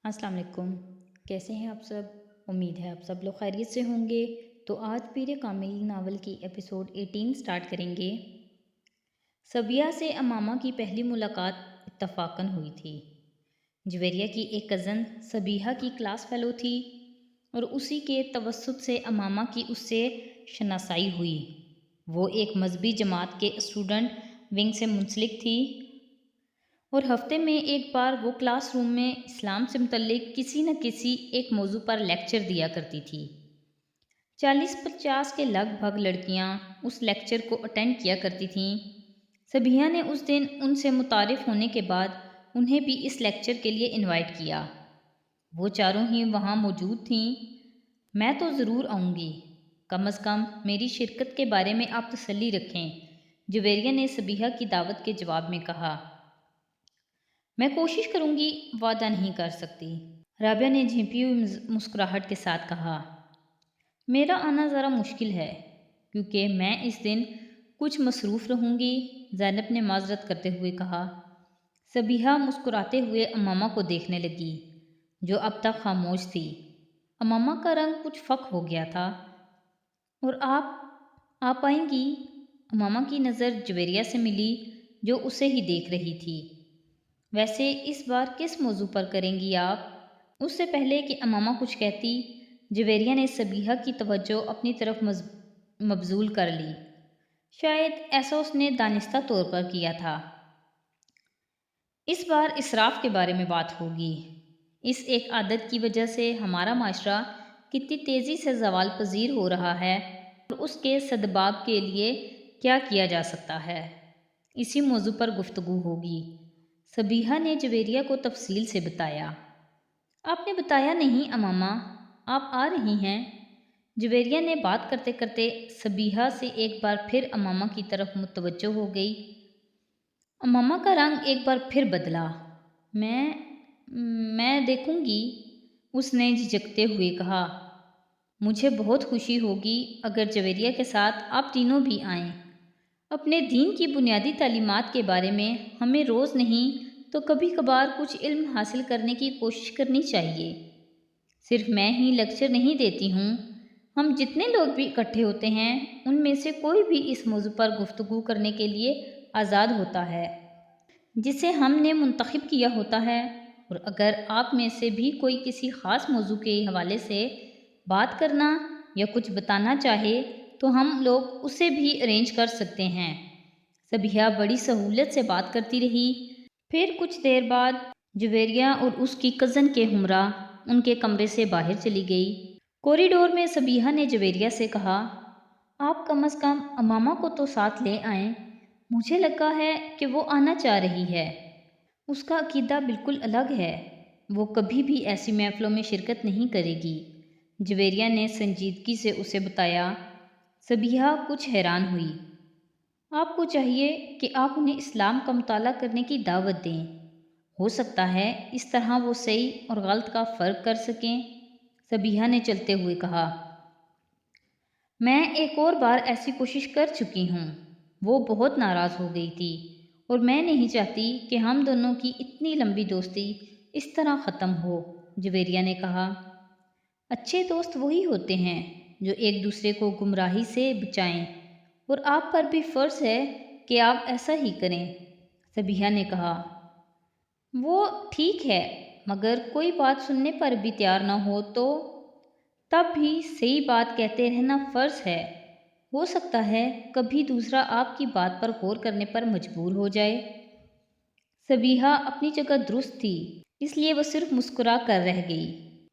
السلام علیکم، کیسے ہیں آپ سب؟ امید ہے آپ سب لوگ خیریت سے ہوں گے۔ تو آج پیر کامل ناول کی ایپیسوڈ 18 سٹارٹ کریں گے۔ صبیہ سے امامہ کی پہلی ملاقات اتفاقاً ہوئی تھی۔ جویریہ کی ایک کزن صبیحہ کی کلاس فیلو تھی اور اسی کے توسط سے امامہ کی اس سے شناسائی ہوئی۔ وہ ایک مذہبی جماعت کے اسٹوڈنٹ ونگ سے منسلک تھی اور ہفتے میں ایک بار وہ کلاس روم میں اسلام سے متعلق کسی نہ کسی ایک موضوع پر لیکچر دیا کرتی تھی۔ 40-50 کے لگ بھگ لڑکیاں اس لیکچر کو اٹینڈ کیا کرتی تھیں۔ صبیحہ نے اس دن ان سے متعارف ہونے کے بعد انہیں بھی اس لیکچر کے لیے انوائٹ کیا۔ وہ چاروں ہی وہاں موجود تھیں۔ میں تو ضرور آؤں گی، کم از کم میری شرکت کے بارے میں آپ تسلی رکھیں، جویریہ نے صبیحہ کی دعوت کے جواب میں کہا۔ میں کوشش کروں گی، وعدہ نہیں کر سکتی، رابعہ نے جھنپی ہوئی مسکراہٹ کے ساتھ کہا۔ میرا آنا ذرا مشکل ہے کیونکہ میں اس دن کچھ مصروف رہوں گی، زینب نے معذرت کرتے ہوئے کہا۔ صبیحہ مسکراتے ہوئے امامہ کو دیکھنے لگی جو اب تک خاموش تھی۔ امامہ کا رنگ کچھ فک ہو گیا تھا۔ اور آپ آئیں گی؟ امامہ کی نظر جویریہ سے ملی جو اسے ہی دیکھ رہی تھی۔ ویسے اس بار کس موضوع پر کریں گی آپ؟ اس سے پہلے کہ امامہ کچھ کہتی، جویریہ نے صبیحہ کی توجہ اپنی طرف مبذول کر لی۔ شاید ایسا اس نے دانستہ طور پر کیا تھا۔ اس بار اسراف کے بارے میں بات ہوگی۔ اس ایک عادت کی وجہ سے ہمارا معاشرہ کتنی تیزی سے زوال پذیر ہو رہا ہے اور اس کے سدباب کے لیے کیا کیا جا سکتا ہے، اسی موضوع پر گفتگو ہوگی۔ صبیحہ نے جویریہ کو تفصیل سے بتایا۔ آپ نے بتایا نہیں امامہ، آپ آ رہی ہیں؟ جویریہ نے بات کرتے کرتے صبیحہ سے ایک بار پھر امامہ کی طرف متوجہ ہو گئی۔ امامہ کا رنگ ایک بار پھر بدلا۔ میں دیکھوں گی، اس نے جھجکتے ہوئے کہا۔ مجھے بہت خوشی ہوگی اگر جویریہ کے ساتھ آپ تینوں بھی آئیں۔ اپنے دین کی بنیادی تعلیمات کے بارے میں ہمیں روز نہیں تو کبھی کبھار کچھ علم حاصل کرنے کی کوشش کرنی چاہیے۔ صرف میں ہی لیکچر نہیں دیتی ہوں، ہم جتنے لوگ بھی اکٹھے ہوتے ہیں ان میں سے کوئی بھی اس موضوع پر گفتگو کرنے کے لیے آزاد ہوتا ہے جسے ہم نے منتخب کیا ہوتا ہے، اور اگر آپ میں سے بھی کوئی کسی خاص موضوع کے حوالے سے بات کرنا یا کچھ بتانا چاہے تو ہم لوگ اسے بھی ارینج کر سکتے ہیں۔ صبیحہ بڑی سہولت سے بات کرتی رہی۔ پھر کچھ دیر بعد جویریہ اور اس کی کزن کے ہمراہ ان کے کمرے سے باہر چلی گئی۔ کوریڈور میں صبیحہ نے جویریہ سے کہا، آپ کم از کم امامہ کو تو ساتھ لے آئیں، مجھے لگا ہے کہ وہ آنا چاہ رہی ہے۔ اس کا عقیدہ بالکل الگ ہے، وہ کبھی بھی ایسی محفلوں میں شرکت نہیں کرے گی، جویریہ نے سنجیدگی سے اسے بتایا۔ صبیحہ کچھ حیران ہوئی۔ آپ کو چاہیے کہ آپ انہیں اسلام کا مطالعہ کرنے کی دعوت دیں، ہو سکتا ہے اس طرح وہ صحیح اور غلط کا فرق کر سکیں، صبیحہ نے چلتے ہوئے کہا۔ میں ایک اور بار ایسی کوشش کر چکی ہوں، وہ بہت ناراض ہو گئی تھی اور میں نہیں چاہتی کہ ہم دونوں کی اتنی لمبی دوستی اس طرح ختم ہو، جویریہ نے کہا۔ اچھے دوست وہی ہوتے ہیں جو ایک دوسرے کو گمراہی سے بچائیں، اور آپ پر بھی فرض ہے کہ آپ ایسا ہی کریں، صبیحہ نے کہا۔ وہ ٹھیک ہے، مگر کوئی بات سننے پر بھی تیار نہ ہو تو تب بھی صحیح بات کہتے رہنا فرض ہے، ہو سکتا ہے کبھی دوسرا آپ کی بات پر غور کرنے پر مجبور ہو جائے۔ صبیحہ اپنی جگہ درست تھی، اس لیے وہ صرف مسکرا کر رہ گئی۔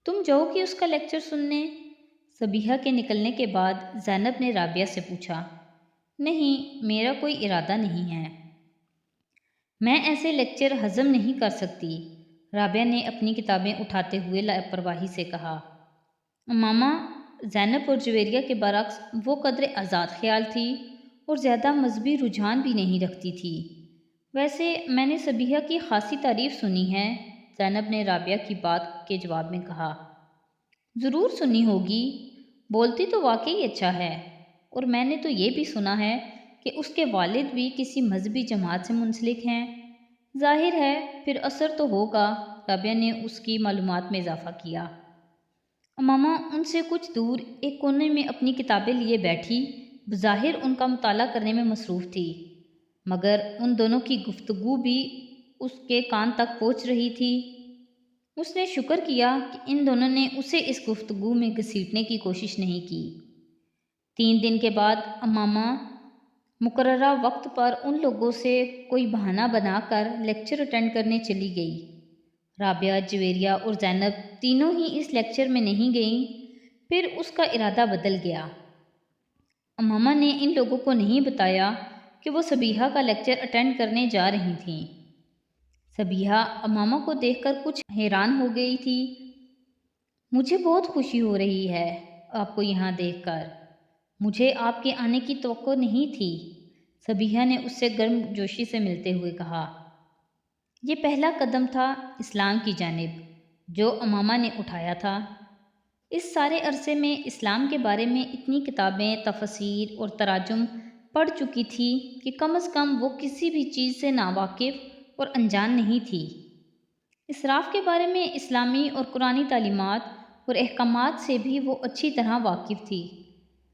تم جاؤ گی اس کا لیکچر سننے؟ صبیحہ کے نکلنے کے بعد زینب نے رابعہ سے پوچھا۔ نہیں، میرا کوئی ارادہ نہیں ہے، میں ایسے لیکچر ہضم نہیں کر سکتی، رابعہ نے اپنی کتابیں اٹھاتے ہوئے لاپرواہی سے کہا۔ امامہ، زینب اور جویریہ کے برعکس وہ قدر آزاد خیال تھی اور زیادہ مذہبی رجحان بھی نہیں رکھتی تھی۔ ویسے میں نے صبیحہ کی خاصی تعریف سنی ہے، زینب نے رابعہ کی بات کے جواب میں کہا۔ ضرور سنی ہوگی، بولتی تو واقعی اچھا ہے، اور میں نے تو یہ بھی سنا ہے کہ اس کے والد بھی کسی مذہبی جماعت سے منسلک ہیں۔ ظاہر ہے پھر اثر تو ہوگا، رابعہ نے اس کی معلومات میں اضافہ کیا۔ امامہ ان سے کچھ دور ایک کونے میں اپنی کتابیں لیے بیٹھی بظاہر ان کا مطالعہ کرنے میں مصروف تھی، مگر ان دونوں کی گفتگو بھی اس کے کان تک پہنچ رہی تھی۔ اس نے شکر کیا کہ ان دونوں نے اسے اس گفتگو میں گھسیٹنے کی کوشش نہیں کی۔ 3 دن کے بعد امامہ مقررہ وقت پر ان لوگوں سے کوئی بہانہ بنا کر لیکچر اٹینڈ کرنے چلی گئی۔ رابعہ، جویریہ اور زینب تینوں ہی اس لیکچر میں نہیں گئیں۔ پھر اس کا ارادہ بدل گیا۔ امامہ نے ان لوگوں کو نہیں بتایا کہ وہ صبیحہ کا لیکچر اٹینڈ کرنے جا رہی تھیں۔ صبیحہ امامہ کو دیکھ کر کچھ حیران ہو گئی تھی۔ مجھے بہت خوشی ہو رہی ہے آپ کو یہاں دیکھ کر، مجھے آپ کے آنے کی توقع نہیں تھی، صبیحہ نے اس سے گرم جوشی سے ملتے ہوئے کہا۔ یہ پہلا قدم تھا اسلام کی جانب جو امامہ نے اٹھایا تھا۔ اس سارے عرصے میں اسلام کے بارے میں اتنی کتابیں، تفاسیر اور تراجم پڑھ چکی تھی کہ کم از کم وہ کسی بھی چیز سے ناواقف اور انجان نہیں تھی۔ اسراف کے بارے میں اسلامی اور قرآنی تعلیمات اور احکامات سے بھی وہ اچھی طرح واقف تھی،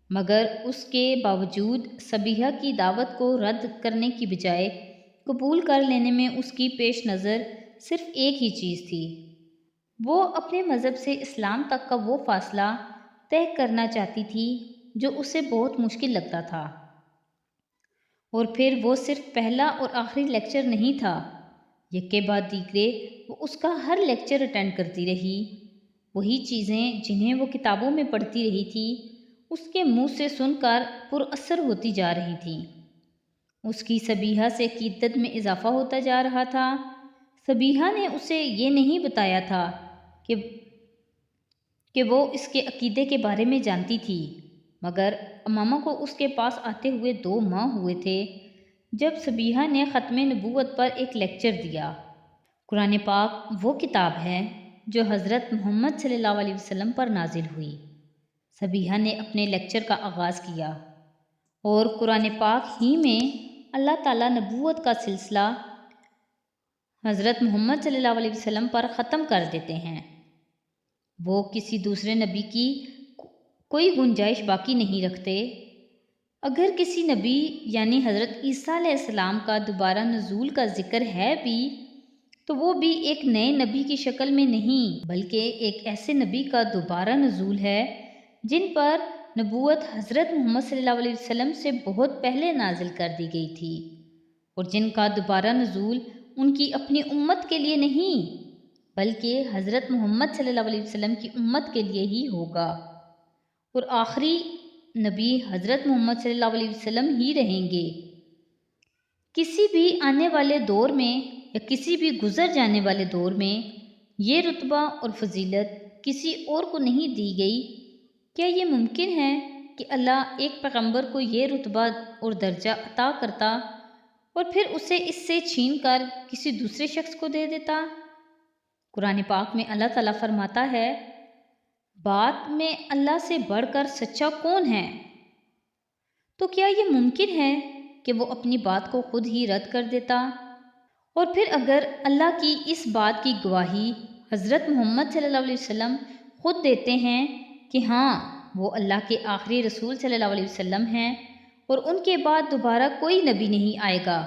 مگر اس کے باوجود صبیحہ کی دعوت کو رد کرنے کی بجائے قبول کر لینے میں اس کی پیش نظر صرف ایک ہی چیز تھی۔ وہ اپنے مذہب سے اسلام تک کا وہ فاصلہ طے کرنا چاہتی تھی جو اسے بہت مشکل لگتا تھا۔ اور پھر وہ صرف پہلا اور آخری لیکچر نہیں تھا، یکے بعد دیگرے وہ اس کا ہر لیکچر اٹینڈ کرتی رہی۔ وہی چیزیں جنہیں وہ کتابوں میں پڑھتی رہی تھی اس کے منہ سے سن کر پر اثر ہوتی جا رہی تھیں۔ اس کی صبیحہ سے عقیدت میں اضافہ ہوتا جا رہا تھا۔ صبیحہ نے اسے یہ نہیں بتایا تھا کہ وہ اس کے عقیدے کے بارے میں جانتی تھی، مگر امامہ کو اس کے پاس آتے ہوئے 2 ماہ ہوئے تھے جب صبیحہ نے ختم نبوت پر ایک لیکچر دیا۔ قرآن پاک وہ کتاب ہے جو حضرت محمد صلی اللہ علیہ وسلم پر نازل ہوئی۔ صبیحہ نے اپنے لیکچر کا آغاز کیا، اور قرآن پاک ہی میں اللہ تعالیٰ نبوت کا سلسلہ حضرت محمد صلی اللہ علیہ وسلم پر ختم کر دیتے ہیں۔ وہ کسی دوسرے نبی کی کوئی گنجائش باقی نہیں رکھتے۔ اگر کسی نبی یعنی حضرت عیسیٰ علیہ السلام کا دوبارہ نزول کا ذکر ہے بھی تو وہ بھی ایک نئے نبی کی شکل میں نہیں، بلکہ ایک ایسے نبی کا دوبارہ نزول ہے جن پر نبوت حضرت محمد صلی اللہ علیہ وسلم سے بہت پہلے نازل کر دی گئی تھی، اور جن کا دوبارہ نزول ان کی اپنی امت کے لیے نہیں بلکہ حضرت محمد صلی اللہ علیہ وسلم کی امت کے لیے ہی ہوگا، اور آخری نبی حضرت محمد صلی اللہ علیہ وسلم ہی رہیں گے۔ کسی بھی آنے والے دور میں یا کسی بھی گزر جانے والے دور میں یہ رتبہ اور فضیلت کسی اور کو نہیں دی گئی۔ کیا یہ ممکن ہے کہ اللہ ایک پیغمبر کو یہ رتبہ اور درجہ عطا کرتا اور پھر اسے اس سے چھین کر کسی دوسرے شخص کو دے دیتا؟ قرآن پاک میں اللہ تعالیٰ فرماتا ہے، بات میں اللہ سے بڑھ کر سچا کون ہے؟ تو کیا یہ ممکن ہے کہ وہ اپنی بات کو خود ہی رد کر دیتا؟ اور پھر اگر اللہ کی اس بات کی گواہی حضرت محمد صلی اللہ علیہ وسلم خود دیتے ہیں کہ ہاں وہ اللہ کے آخری رسول صلی اللہ علیہ وسلم ہیں اور ان کے بعد دوبارہ کوئی نبی نہیں آئے گا،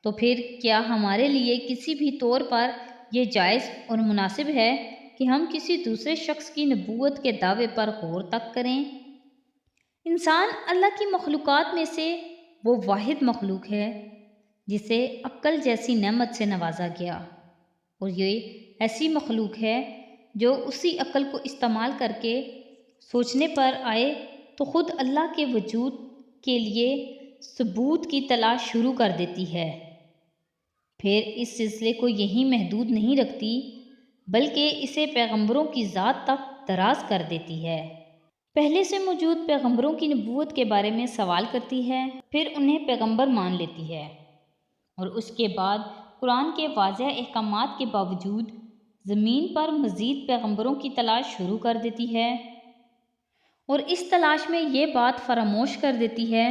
تو پھر کیا ہمارے لیے کسی بھی طور پر یہ جائز اور مناسب ہے کہ ہم کسی دوسرے شخص کی نبوت کے دعوے پر غور تک کریں؟ انسان اللہ کی مخلوقات میں سے وہ واحد مخلوق ہے جسے عقل جیسی نعمت سے نوازا گیا، اور یہ ایسی مخلوق ہے جو اسی عقل کو استعمال کر کے سوچنے پر آئے تو خود اللہ کے وجود کے لیے ثبوت کی تلاش شروع کر دیتی ہے، پھر اس سلسلے کو یہیں محدود نہیں رکھتی بلکہ اسے پیغمبروں کی ذات تک دراز کر دیتی ہے۔ پہلے سے موجود پیغمبروں کی نبوت کے بارے میں سوال کرتی ہے، پھر انہیں پیغمبر مان لیتی ہے، اور اس کے بعد قرآن کے واضح احکامات کے باوجود زمین پر مزید پیغمبروں کی تلاش شروع کر دیتی ہے، اور اس تلاش میں یہ بات فراموش کر دیتی ہے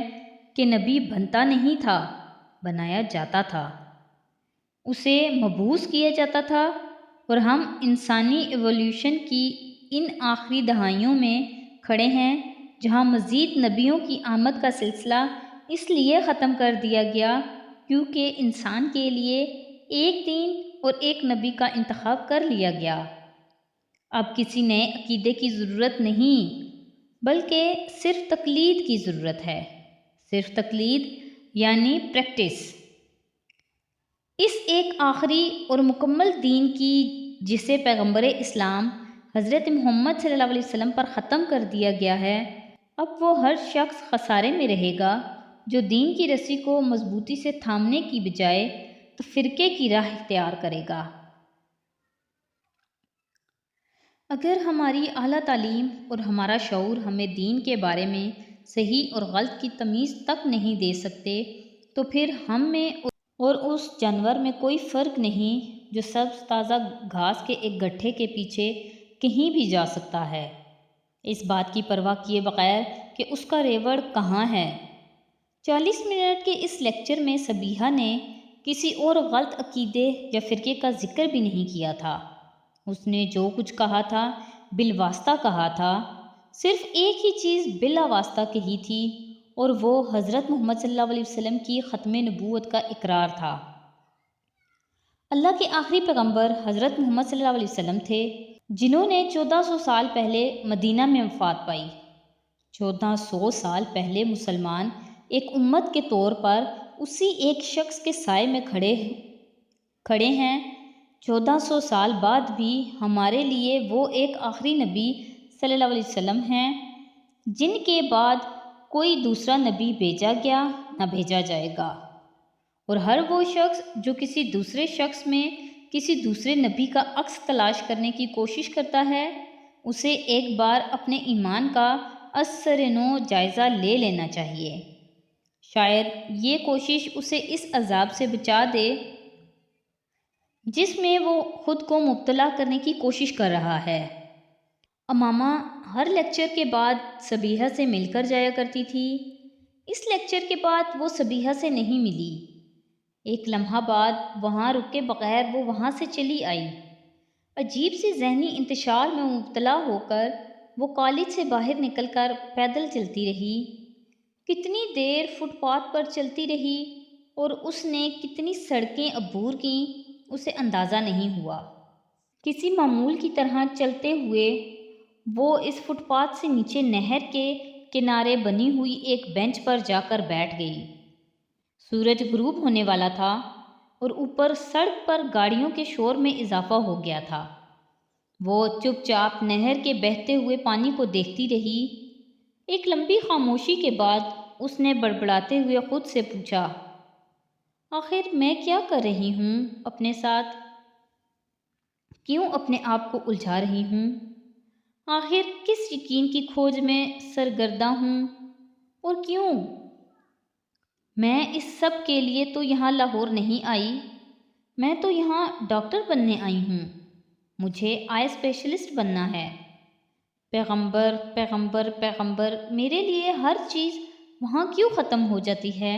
کہ نبی بنتا نہیں تھا، بنایا جاتا تھا، اسے مبعوث کیا جاتا تھا، اور ہم انسانی ایولیوشن کی ان آخری دہائیوں میں کھڑے ہیں جہاں مزید نبیوں کی آمد کا سلسلہ اس لیے ختم کر دیا گیا کیونکہ انسان کے لیے ایک دین اور ایک نبی کا انتخاب کر لیا گیا۔ اب کسی نئے عقیدے کی ضرورت نہیں بلکہ صرف تقلید کی ضرورت ہے، صرف تقلید یعنی پریکٹس اس ایک آخری اور مکمل دین کی جسے پیغمبر اسلام حضرت محمد صلی اللہ علیہ وسلم پر ختم کر دیا گیا ہے۔ اب وہ ہر شخص خسارے میں رہے گا جو دین کی رسی کو مضبوطی سے تھامنے کی بجائے تفرقے کی راہ اختیار کرے گا۔ اگر ہماری اعلیٰ تعلیم اور ہمارا شعور ہمیں دین کے بارے میں صحیح اور غلط کی تمیز تک نہیں دے سکتے تو پھر ہم میں اور اس جانور میں کوئی فرق نہیں جو سبز تازہ گھاس کے ایک گٹھے کے پیچھے کہیں بھی جا سکتا ہے، اس بات کی پرواہ کیے بغیر کہ اس کا ریوڑ کہاں ہے۔ 40 منٹ کے اس لیکچر میں سبیحہ نے کسی اور غلط عقیدے یا فرقے کا ذکر بھی نہیں کیا تھا۔ اس نے جو کچھ کہا تھا بالواسطہ کہا تھا، صرف ایک ہی چیز بلا واسطہ کہی تھی اور وہ حضرت محمد صلی اللہ علیہ وسلم کی ختم نبوت کا اقرار تھا۔ اللہ کے آخری پیغمبر حضرت محمد صلی اللہ علیہ وسلم تھے جنہوں نے 1400 سال پہلے مدینہ میں وفات پائی۔ 1400 سال پہلے مسلمان ایک امت کے طور پر اسی ایک شخص کے سائے میں کھڑے ہیں۔ 1400 سال بعد بھی ہمارے لیے وہ ایک آخری نبی صلی اللہ علیہ وسلم ہیں جن کے بعد کوئی دوسرا نبی بھیجا گیا نہ بھیجا جائے گا، اور ہر وہ شخص جو کسی دوسرے شخص میں کسی دوسرے نبی کا عکس تلاش کرنے کی کوشش کرتا ہے اسے ایک بار اپنے ایمان کا از سر نو جائزہ لے لینا چاہیے۔ شاید یہ کوشش اسے اس عذاب سے بچا دے جس میں وہ خود کو مبتلا کرنے کی کوشش کر رہا ہے۔ امامہ ہر لیکچر کے بعد سبیحہ سے مل کر جایا کرتی تھی۔ اس لیکچر کے بعد وہ سبیحہ سے نہیں ملی۔ ایک لمحہ بعد وہاں رکے بغیر وہ وہاں سے چلی آئی۔ عجیب سی ذہنی انتشار میں مبتلا ہو کر وہ کالج سے باہر نکل کر پیدل چلتی رہی۔ کتنی دیر فٹ پاتھ پر چلتی رہی اور اس نے کتنی سڑکیں عبور کیں اسے اندازہ نہیں ہوا۔ کسی معمول کی طرح چلتے ہوئے وہ اس فٹ پاتھ سے نیچے نہر کے کنارے بنی ہوئی ایک بینچ پر جا کر بیٹھ گئی۔ سورج غروب ہونے والا تھا اور اوپر سڑک پر گاڑیوں کے شور میں اضافہ ہو گیا تھا۔ وہ چپ چاپ نہر کے بہتے ہوئے پانی کو دیکھتی رہی۔ ایک لمبی خاموشی کے بعد اس نے بڑبڑاتے ہوئے خود سے پوچھا، آخر میں کیا کر رہی ہوں اپنے ساتھ؟ کیوں اپنے آپ کو الجھا رہی ہوں؟ آخر کس یقین کی کھوج میں سرگرداں ہوں اور کیوں؟ میں اس سب کے لیے تو یہاں لاہور نہیں آئی، میں تو یہاں ڈاکٹر بننے آئی ہوں۔ مجھے آئی اسپیشلسٹ بننا ہے۔ پیغمبر پیغمبر پیغمبر، میرے لیے ہر چیز وہاں کیوں ختم ہو جاتی ہے؟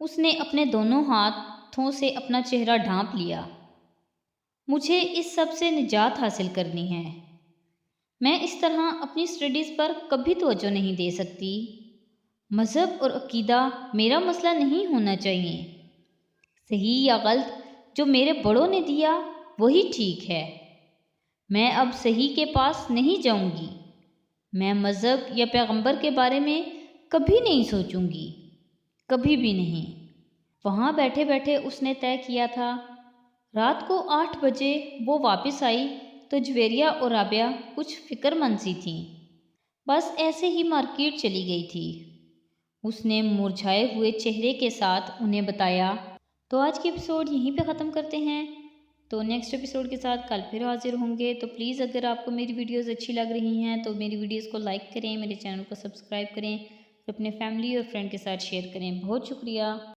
اس نے اپنے دونوں ہاتھوں سے اپنا چہرہ ڈھانپ لیا۔ مجھے اس سب سے نجات حاصل کرنی ہے۔ میں اس طرح اپنی اسٹڈیز پر کبھی توجہ نہیں دے سکتی۔ مذہب اور عقیدہ میرا مسئلہ نہیں ہونا چاہیے۔ صحیح یا غلط جو میرے بڑوں نے دیا وہی ٹھیک ہے۔ میں اب صحیح کے پاس نہیں جاؤں گی۔ میں مذہب یا پیغمبر کے بارے میں کبھی نہیں سوچوں گی، کبھی بھی نہیں۔ وہاں بیٹھے بیٹھے اس نے طے کیا تھا۔ رات کو 8 بجے وہ واپس آئی تو جویریہ اور رابعہ کچھ فکر مند سی تھیں، بس ایسے ہی مارکیٹ چلی گئی تھی۔ اس نے مرجھائے ہوئے چہرے کے ساتھ انہیں بتایا۔ تو آج کی ایپیسوڈ یہیں پہ ختم کرتے ہیں، تو نیکسٹ ایپیسوڈ کے ساتھ کل پھر حاضر ہوں گے۔ تو پلیز اگر آپ کو میری ویڈیوز اچھی لگ رہی ہیں تو میری ویڈیوز کو لائک کریں، میرے چینل کو سبسکرائب کریں، اپنے فیملی اور فرینڈ کے ساتھ شیئر کریں۔ بہت شکریہ۔